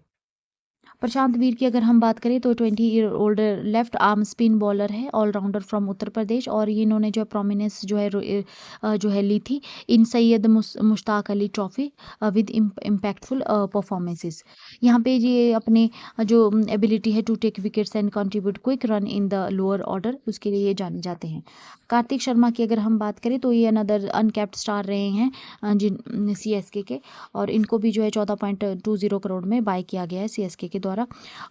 प्रशांत वीर की अगर हम बात करें तो 20 year old left arm spin bowler है, ऑलराउंडर फ्रॉम उत्तर प्रदेश, और ये इन्होंने जो प्रोमिनेंस जो है ली थी in Syed Mushtaq Ali trophy with impactful performances. यहाँ पे ये अपने जो एबिलिटी है to take wickets and contribute quick run in the lower order, उसके लिए ये जाने जाते हैं। कार्तिक शर्मा की अगर हम बात करें तो ये अनदर अनकैप्ड स्टार रहे हैं जिन CSK के, और इनको भी जो है 14.20 करोड़ में बाय किया गया है CSK के द्वारा।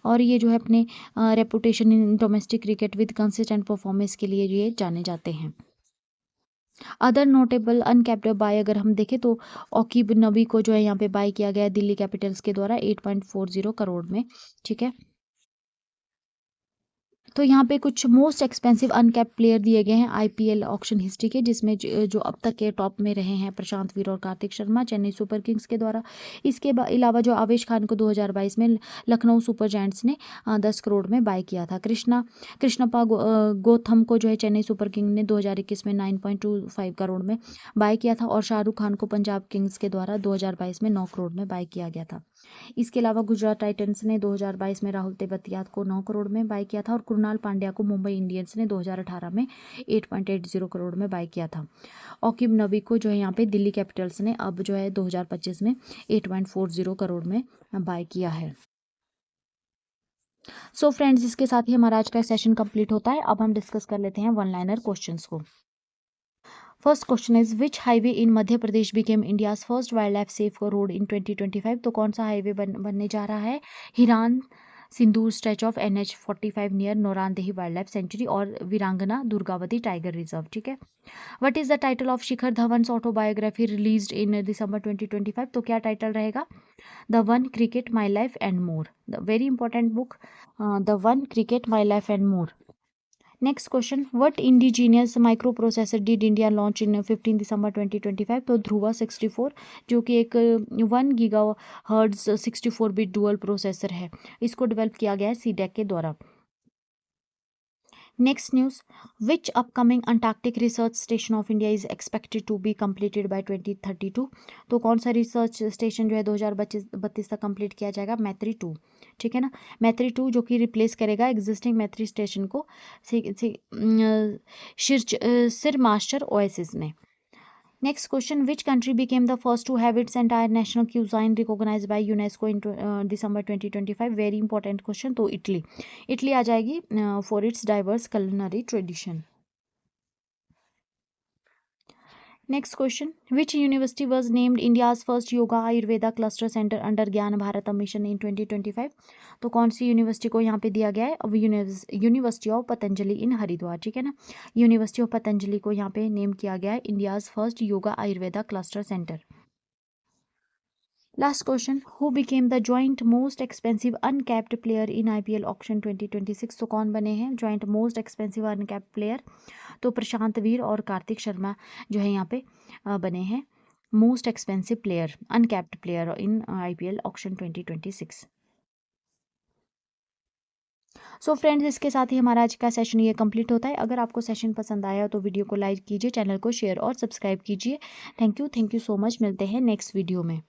और ये जो है अपने reputation in domestic cricket with consistent performance के लिए ये जाने जाते हैं। अदर नोटेबल अनकैप्ड बाय अगर हम देखें तो ओकीब नबी को जो है यहाँ पे बाय किया गया है दिल्ली कैपिटल्स के द्वारा 8.40 करोड़ में। ठीक है। तो यहाँ पे कुछ मोस्ट एक्सपेंसिव अनकैप्ड प्लेयर दिए गए हैं IPL ऑक्शन हिस्ट्री के, जिसमें जो अब तक के टॉप में रहे हैं प्रशांत वीर और कार्तिक शर्मा चेन्नई सुपर किंग्स के द्वारा। इसके अलावा जो आवेश खान को 2022 में लखनऊ सुपर जायंट्स ने 10 करोड़ में बाय किया था। कृष्णप्पा गौतम को जो है चेन्नई सुपर किंग ने 2021 में 9.25 करोड़ में बाय किया था, और शाहरुख खान को पंजाब किंग्स के द्वारा 2022 में 9 करोड़ में बाय किया गया था। इसके अलावा गुजरात टाइटंस ने 2022 में राहुल तेवतिया को 9 करोड़ में बाय किया था, और कृणाल पांड्या को मुंबई इंडियंस ने 2018 में 8.80 करोड़ में बाय किया था। ओकीब नबी को जो है यहाँ पे दिल्ली कैपिटल्स ने अब जो है 2025 में 8.40 करोड़ में बाय किया है। सो फ्रेंड्स, इसके साथ ही हमारा आज का सेशन कंप्लीट होता है। अब हम डिस्कस कर लेते हैं वन लाइनर क्वेश्चंस को। First question is which highway in Madhya Pradesh became India's first wildlife safe road in 2025। तो कौन सा हाईवे बनने जा रहा है? Hiran Sindoor stretch of NH45 near Nauradehi wildlife sanctuary और वीरांगना दुर्गावती टाइगर रिजर्व। ठीक है। What is the title of Shikhar Dhawan's autobiography released in December 2025। तो क्या टाइटल रहेगा? The one cricket my life and more. The very important book, the one cricket my life and more. Next question, what indigenous microprocessor did India launch in 15 दिसंबर 2025। तो ध्रुवा 64, जो कि एक 1 gigahertz 64 bit dual processor है, इसको develop किया गया है सीडेक के द्वारा। Next news, which upcoming Antarctic research station of India is expected to be completed by 2032। तो कौन सा रिसर्च स्टेशन जो है 2032 तक कंप्लीट किया जाएगा? मैत्री 2। ठीक है ना। मैत्री 2 जो कि रिप्लेस करेगा एग्जिस्टिंग मैत्री स्टेशन को सिरमास्टर ओएसिस ने। Next question, which country became the first to have its entire national cuisine recognised by UNESCO in December 2025। Very important question. तो इटली आ जाएगी for its diverse culinary tradition. Next question, which university was named India's first yoga Ayurveda cluster centre under Gyan Bharat mission in 2025। तो कौन सी university को यहाँ पे दिया गया है? अब यूनिवर्सिटी ऑफ पतंजलि इन हरिद्वार। ठीक है ना। यूनिवर्सिटी ऑफ पतंजलि को यहाँ पे नेम किया गया है India's first yoga Ayurveda cluster centre. Last question, who became the joint most expensive uncapped player in IPL auction 2026। तो कौन बने हैं joint most expensive uncapped player? तो प्रशांत वीर और कार्तिक शर्मा जो है यहाँ पे बने हैं most expensive player uncapped player in IPL auction 2026। So friends, इसके साथ ही हमारा आज का सेशन ये कंप्लीट होता है। अगर आपको सेशन पसंद आया तो वीडियो को लाइक कीजिए, चैनल को शेयर और सब्सक्राइब कीजिए। Thank you so much. मिलते हैं नेक्स्ट वीडियो में।